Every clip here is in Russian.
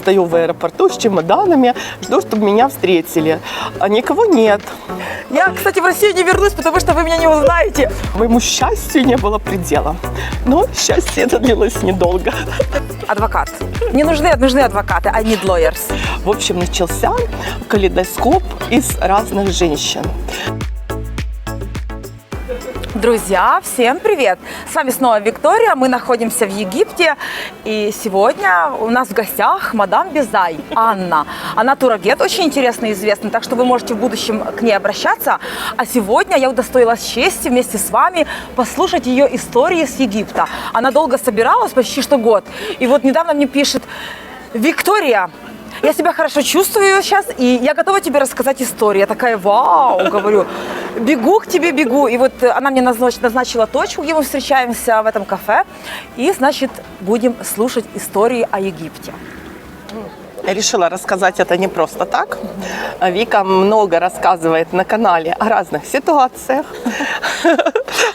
стою в аэропорту с чемоданами, жду, чтобы меня встретили. А никого нет. Я, кстати, в Россию не вернусь, потому что вы меня не узнаете. Моему счастью не было предела. Но счастье это длилось недолго. Адвокат. Не нужны адвокаты, I need lawyers. В общем, начался калейдоскоп из разных женщин. Друзья, всем привет! С вами снова Виктория, мы находимся в Египте, и сегодня у нас в гостях мадам Безай, Анна. Она турагет, очень интересный и известный, так что вы можете в будущем к ней обращаться. А сегодня я удостоилась чести вместе с вами послушать ее истории с Египта. Она долго собиралась, почти что год, и вот недавно мне пишет: Виктория, я себя хорошо чувствую сейчас, и я готова тебе рассказать историю. Я такая: вау, говорю, бегу к тебе, бегу. И вот она мне назначила точку, где мы встречаемся в этом кафе. И, значит, будем слушать истории о Египте. Я решила рассказать это не просто так. Вика много рассказывает на канале о разных ситуациях,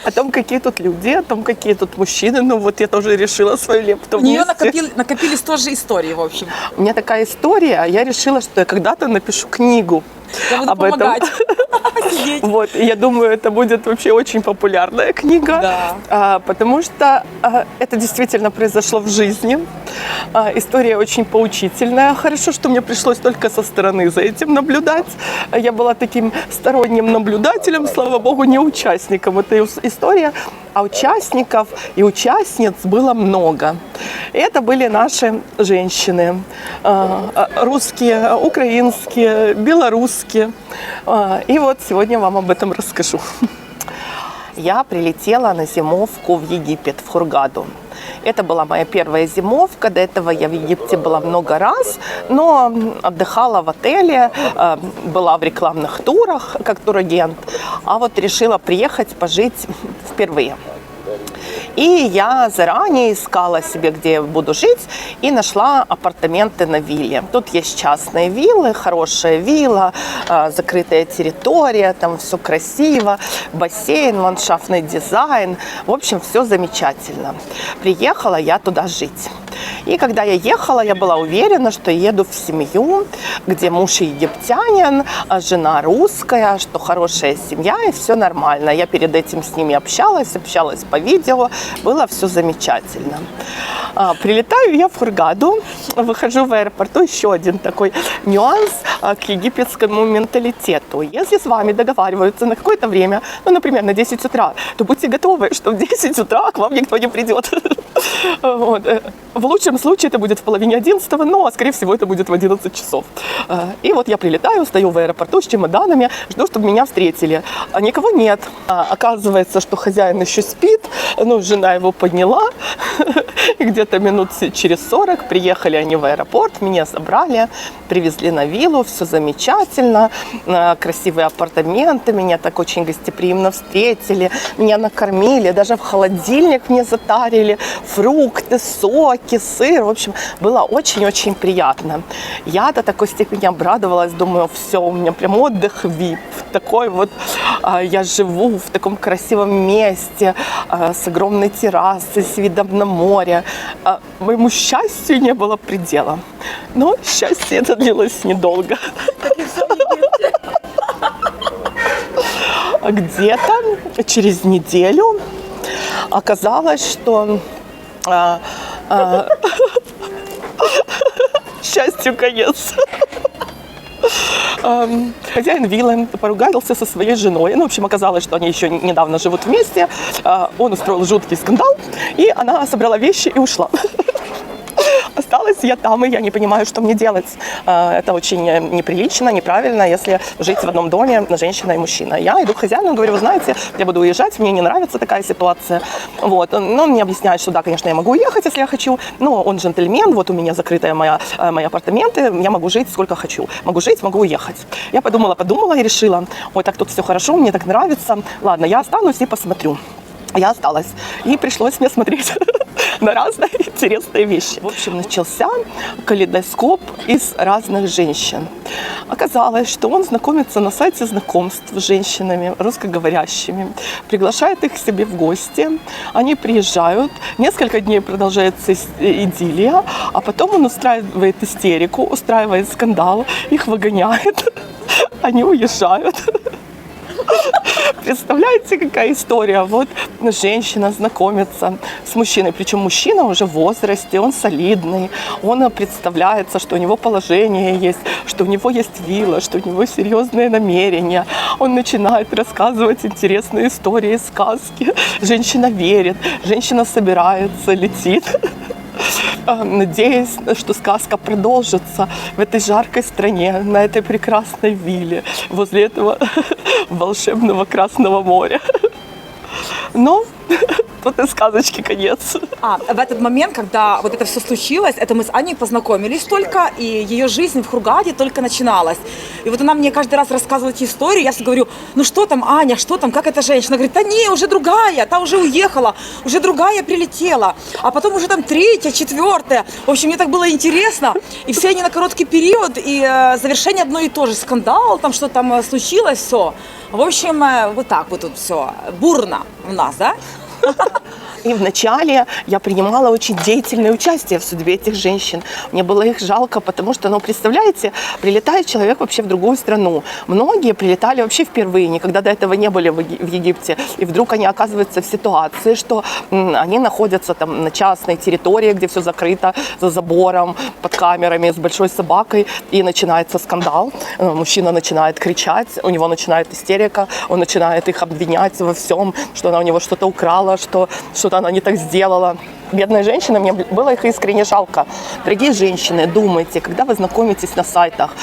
о том, какие тут люди, о том, какие тут мужчины. Ну вот я тоже решила свою лепту внести. У нее накопились тоже истории, в общем. У меня такая история, я решила, что я когда-то напишу книгу. Я буду об помогать. Этом. Вот, и я думаю, это будет вообще очень популярная книга, Да. потому что это действительно произошло в жизни. История очень поучительная. Хорошо, что мне пришлось только со стороны за этим наблюдать. Я была таким сторонним наблюдателем, слава богу, не участником этой истории, а участников и участниц было много. И это были наши женщины, русские, украинские, белорусские. И вот сегодня вам об этом расскажу. Я прилетела на зимовку в Египет, в Хургаду. Это была моя первая зимовка. До этого я в Египте была много раз, но отдыхала в отеле, была в рекламных турах как турагент, а вот решила приехать пожить впервые. И я заранее искала себе, где я буду жить, и нашла апартаменты на вилле. Тут есть частные виллы, хорошая вилла, закрытая территория, там все красиво, бассейн, ландшафтный дизайн. В общем, все замечательно. Приехала я туда жить. И когда я ехала, я была уверена, что еду в семью, где муж египтянин, а жена русская, что хорошая семья и все нормально. Я перед этим с ними общалась по видео, было все замечательно. Прилетаю я в Хургаду, выхожу в аэропорту, еще один такой нюанс к египетскому менталитету. Если с вами договариваются на какое-то время, ну, например, на 10 утра, то будьте готовы, что в 10 утра к вам никто не придет. Вот. В лучшем случае это будет в половине 11, но, скорее всего, это будет в 11 часов. И вот я прилетаю, стою в аэропорту с чемоданами, жду, чтобы меня встретили. А никого нет. Оказывается, что хозяин еще спит, ну, жена его подняла, и где-то минут через 40 приехали они в аэропорт, меня забрали, привезли на виллу, все замечательно, красивые апартаменты, меня так очень гостеприимно встретили, меня накормили, даже в холодильник мне затарили, фрукты, соки, сыр. В общем, было очень-очень приятно. Я до такой степени обрадовалась, думаю, все, у меня прям отдых VIP. Такой вот я живу в таком красивом месте с огромной террасой, с видом на море. Моему счастью не было предела. Но счастье это длилось недолго. Где-то через неделю оказалось, что счастью конец. Хозяин виллы поругался со своей женой. Ну, в общем, оказалось, что они еще недавно живут вместе. Он устроил жуткий скандал, и она собрала вещи и ушла. Осталась я там, и я не понимаю, что мне делать. Это очень неприлично, неправильно, если жить в одном доме женщина и мужчина. Я иду к хозяину, говорю: вы знаете, я буду уезжать, мне не нравится такая ситуация. Вот. Но он мне объясняет, что да, конечно, я могу уехать, если я хочу, но он джентльмен, вот у меня закрытые мои апартаменты, я могу жить сколько хочу. Могу жить, могу уехать. Я подумала и решила: ой, так тут все хорошо, мне так нравится. Ладно, я останусь и посмотрю. Я осталась. И пришлось мне смотреть на разные интересные вещи. В общем, начался калейдоскоп из разных женщин. Оказалось, что он знакомится на сайте знакомств с женщинами русскоговорящими, приглашает их к себе в гости, они приезжают, несколько дней продолжается идиллия, а потом он устраивает истерику, устраивает скандал, их выгоняет, они уезжают. Представляете, какая история? Вот женщина знакомится с мужчиной, причем мужчина уже в возрасте, он солидный, он представляется, что у него положение есть, что у него есть вилла, что у него серьезные намерения. Он начинает рассказывать интересные истории, сказки. Женщина верит, женщина собирается, летит, надеясь, что сказка продолжится в этой жаркой стране, на этой прекрасной вилле, возле этого волшебного Красного моря. Но тут и сказочки конец. В этот момент, когда вот это все случилось, это мы с Аней познакомились только, и ее жизнь в Хургаде только начиналась. И вот она мне каждый раз рассказывала эти истории, я говорю, ну что там, Аня, что там, как эта женщина? Она говорит, да не, уже другая, та уже уехала, уже другая прилетела, а потом уже там третья, четвертая. В общем, мне так было интересно, и все они на короткий период, и завершение одно и то же, скандал, там что там случилось, все. В общем, вот так вот тут все бурно у нас, да? И вначале я принимала очень деятельное участие в судьбе этих женщин. Мне было их жалко, потому что, ну, представляете, прилетает человек вообще в другую страну. Многие прилетали вообще впервые, никогда до этого не были в Египте. И вдруг они оказываются в ситуации, что они находятся там на частной территории, где все закрыто, за забором, под камерами, с большой собакой. И начинается скандал. Мужчина начинает кричать, у него начинает истерика, он начинает их обвинять во всем, что она у него что-то украла, что что-то она не так сделала. Бедные женщины, мне было их искренне жалко. Дорогие женщины, думайте, когда вы знакомитесь на сайтах,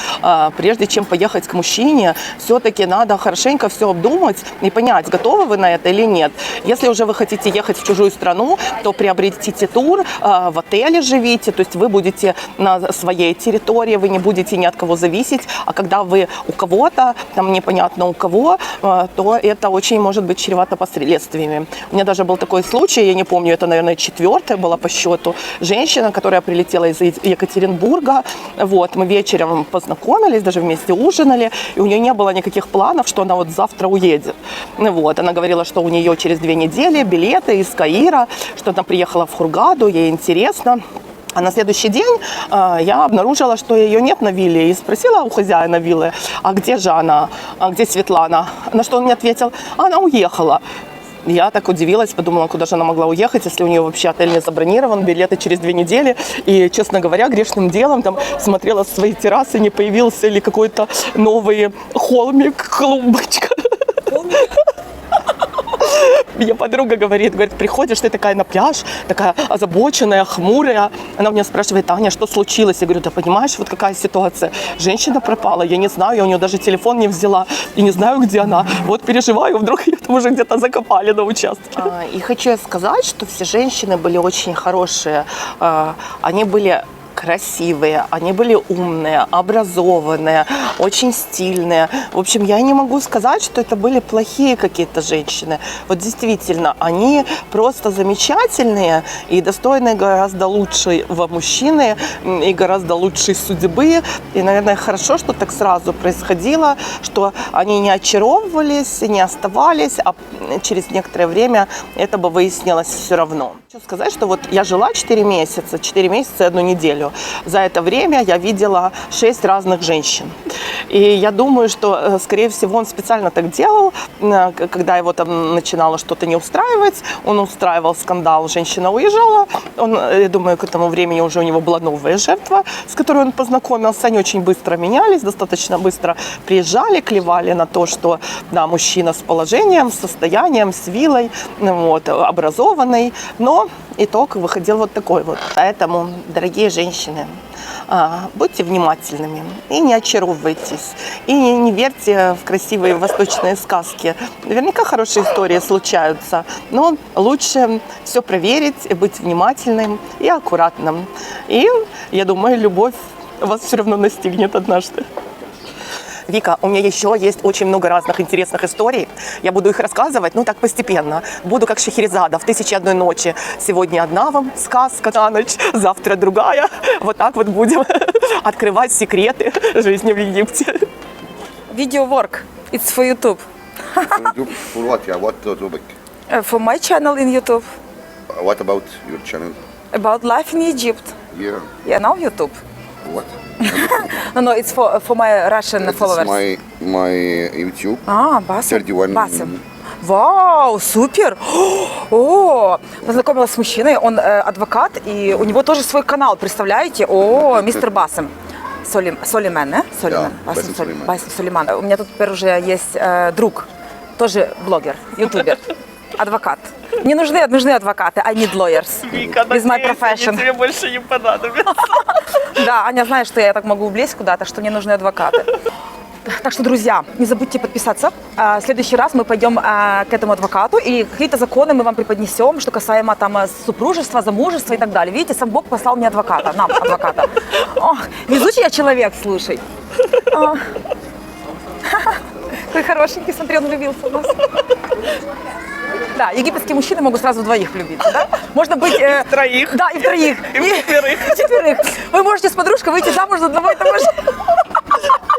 прежде чем поехать к мужчине, все-таки надо хорошенько все обдумать и понять, готовы вы на это или нет. Если уже вы хотите ехать в чужую страну, то приобретите тур, в отеле живите, то есть вы будете на своей территории, вы не будете ни от кого зависеть, а когда вы у кого-то, там непонятно у кого, то это очень может быть чревато последствиями. У меня даже был такой случай, я не помню, это, наверное, 4-я была по счету, женщина, которая прилетела из Екатеринбурга. Вот, мы вечером познакомились, даже вместе ужинали, и у нее не было никаких планов, что она вот завтра уедет. Вот, она говорила, что у нее через 2 недели билеты из Каира, что она приехала в Хургаду, ей интересно. А на следующий день я обнаружила, что ее нет на вилле, и спросила у хозяина виллы, а где же она, а где Светлана? На что он мне ответил, она уехала. Я так удивилась, подумала, куда же она могла уехать, если у нее вообще отель не забронирован, билеты через 2 недели. И, честно говоря, грешным делом там смотрела с своей террасы, не появился ли какой-то новый холмик, клумбочка. Мне подруга говорит, приходишь, ты такая на пляж, такая озабоченная, хмурая. Она у меня спрашивает, Аня, что случилось? Я говорю, да понимаешь, вот какая ситуация. Женщина пропала, я не знаю, я у нее даже телефон не взяла, и не знаю, где она. Вот переживаю, вдруг ее там уже где-то закопали на участке. И хочу сказать, что все женщины были очень хорошие. Они были красивые, они были умные, образованные, очень стильные. В общем, я не могу сказать, что это были плохие какие-то женщины. Вот действительно, они просто замечательные и достойны гораздо лучшего мужчины и гораздо лучшей судьбы. И, наверное, хорошо, что так сразу происходило, что они не очаровывались, не оставались, а через некоторое время это бы выяснилось все равно. Хочу сказать, что вот я жила 4 месяца и 1 неделю. За это время я видела 6 разных женщин. И я думаю, что, скорее всего, он специально так делал, когда его там начинало что-то не устраивать, он устраивал скандал, женщина уезжала. Я думаю, к этому времени уже у него была новая жертва, с которой он познакомился. Они очень быстро менялись, достаточно быстро приезжали, клевали на то, что да, мужчина с положением, с состоянием, с виллой, вот, образованный. Но итог выходил вот такой вот. Поэтому, дорогие женщины, будьте внимательными и не очаровывайтесь. И не верьте в красивые восточные сказки. Наверняка хорошие истории случаются, но лучше все проверить, быть внимательным и аккуратным. И, я думаю, любовь вас все равно настигнет однажды. Вика, у меня еще есть очень много разных интересных историй. Я буду их рассказывать, ну так постепенно. Буду как Шахерезада в «1001 ночи». Сегодня одна вам сказка на ночь, завтра другая. Вот так вот будем открывать секреты жизни в Египте. Видеоворк. It's for YouTube. For what? Yeah, what topic? For my channel in YouTube. What about your channel? About life in Egypt. Yeah. Yeah, now YouTube. What? No, it's for my Russian It's followers. my YouTube. Басом. 31. Басом. Вау, супер! О, познакомилась с мужчиной, он адвокат, и у него тоже свой канал, представляете? О, мистер Басом. Солиман, да? Солиман. Да, Басем Солиман. Басем Солиман. У меня тут теперь уже есть друг, тоже блогер, ютубер, адвокат. Мне нужны адвокаты, I need lawyers. Вика, Is my надеюсь, profession. они тебе больше не понадобятся. Да, Аня знает, что я так могу влезть куда-то, что мне нужны адвокаты. Так что, друзья, не забудьте подписаться. В следующий раз мы пойдем к этому адвокату, и какие-то законы мы вам преподнесем, что касаемо там супружества, замужества и так далее. Видите, сам Бог послал мне адвоката, нам адвоката. Ох, везучий я человек, слушай. Какой хорошенький, смотри, он влюбился в нас. Да, египетские мужчины могут сразу в двоих влюбиться, да? Можно быть... В троих. Да, и в троих. И в четверых. И в четверых. Вы можете с подружкой выйти замуж за одного и того же.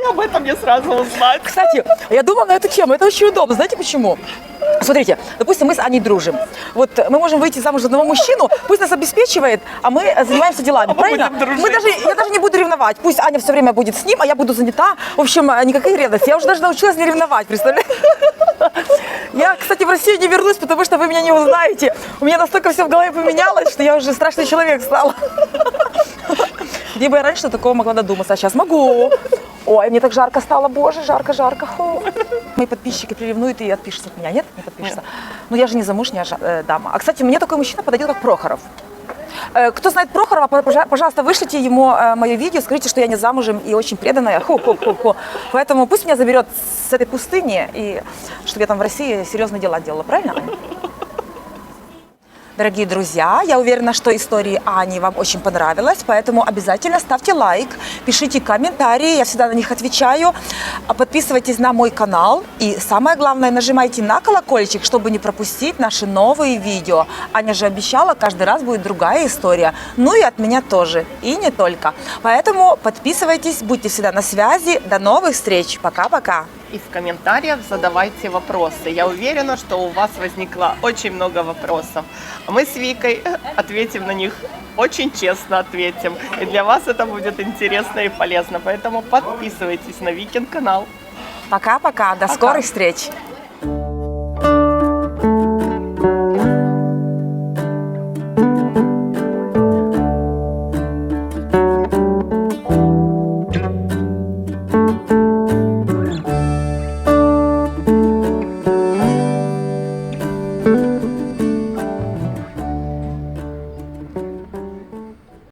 И об этом мне сразу узнать. Кстати, я думала на эту тему, это очень удобно. Знаете почему? Смотрите, допустим, мы с Аней дружим. Вот мы можем выйти замуж за одного мужчину, пусть нас обеспечивает, а мы занимаемся делами, правильно? будем дружить. Я даже не буду ревновать. Пусть Аня все время будет с ним, а я буду занята. В общем, никакой ревности. Я уже даже научилась не ревновать, представляете? Я, кстати, в Россию не вернусь, потому что вы меня не узнаете. У меня настолько все в голове поменялось, что я уже страшный человек стала. Где бы я раньше такого могла додуматься, а сейчас могу. Ой, мне так жарко стало, боже, жарко. Фу. Мои подписчики приревнуют и отпишутся от меня. Нет? Не подпишутся? Ну, я же не замужняя дама. А, кстати, мне такой мужчина подойдет, как Прохоров. Кто знает Прохорова, пожалуйста, вышлите ему мое видео, скажите, что я не замужем и очень преданная. Поэтому пусть меня заберет с этой пустыни, и чтобы я там в России серьезные дела делала, правильно, Аня? Дорогие друзья, я уверена, что история Ани вам очень понравилась, поэтому обязательно ставьте лайк, пишите комментарии, я всегда на них отвечаю, подписывайтесь на мой канал и самое главное, нажимайте на колокольчик, чтобы не пропустить наши новые видео. Аня же обещала, каждый раз будет другая история, ну и от меня тоже, и не только. Поэтому подписывайтесь, будьте всегда на связи, до новых встреч, пока-пока. И в комментариях задавайте вопросы. Я уверена, что у вас возникло очень много вопросов. Мы с Викой ответим на них, очень честно ответим. И для вас это будет интересно и полезно. Поэтому подписывайтесь на Викин канал. Пока-пока, до скорых встреч.